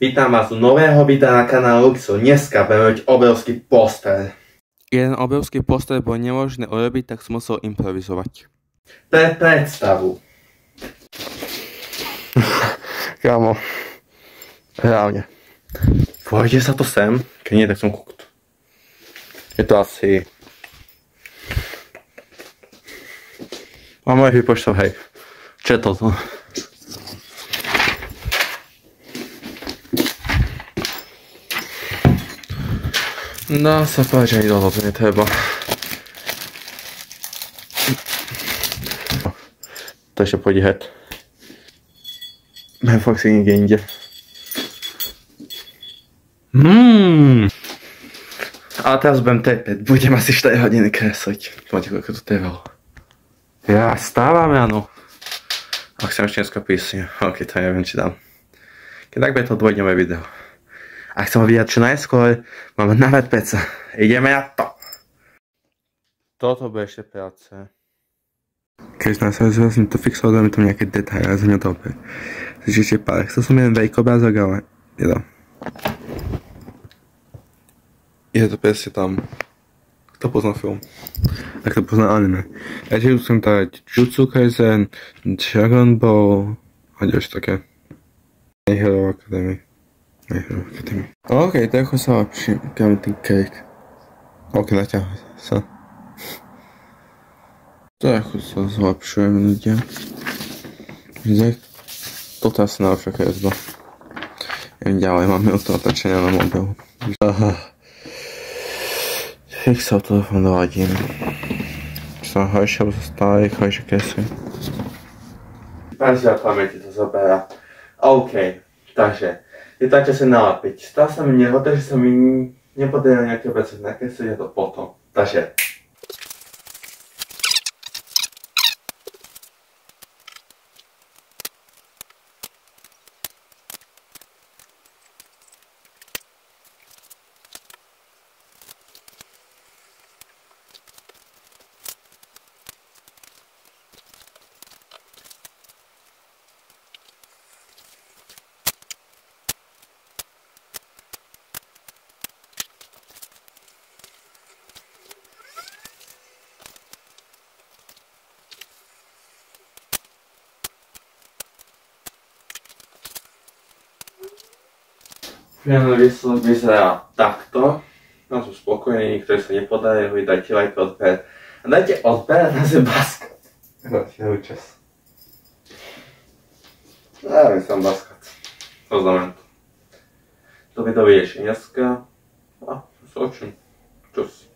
Vítam vás u nového videa na kanálu Luxo. Dneska budeme robiť obrovský poster. Jeden obrovský poster bol nemožné urobiť, tak som musel improvizovať. Pre predstavu. Kámo, reálne. Vojde sa to sem, keď nie, tak som kúkt. Je to asi... A moje vypočtov, hej. Čo je toto? Dá sa povedať, že ani toto netreba. To ešte pôjde head. Budem fakt si niekde inde. Ale teraz budem trepať. Budem asi 4 hodiny kresliť. Máte, koľko to trvalo. Ja stávam ráno. A chcem ešte dneska písne. Ok, to neviem, či dám. Keď tak bude to dvojdňové video. A chcem ho vidieť čo najskôr, máme nawet peca. Ideme na to. Toto bude ešte práce. Keď som to fixoval, dáme tam nejaké detaily, ale za mňa to opäť. Ešte pár. Chcel som jeden veľký obrázok, ale je to. Je to presne tam. Kto pozná film? A kto pozná anime? Ja tiež chcem dať Jujutsu Kaisen, Dragon Ball a ďalšie také. My Hero Academy. Ok, to ako sa lepšie, kam ten cake. Ok, naťahuje sa. To ako sa zlepšujeme ľudia. Toto asi najlepšia kresba. Idem ďalej, máme od toho natáčania na mobilu. Fixal telefón doladím. Čo sa horšie, alebo sa stále rýchlejšie kreslí. Pamäť pamäti to zoberá. OK, takže je to čas nalapiť. Stále sa mi nehodá, že sa mi nepodarilo nejaké veci nakresliť a to potom. Takže finálny výsledok vyzerá takto. No som spokojný, ktorý sa nepodarilo, dajte like, odber. A dajte odber a nazve baskat. Dajte čas. Ja viem som baskat. To znamená to. To video vyjde dneska. A sa očím. Čus.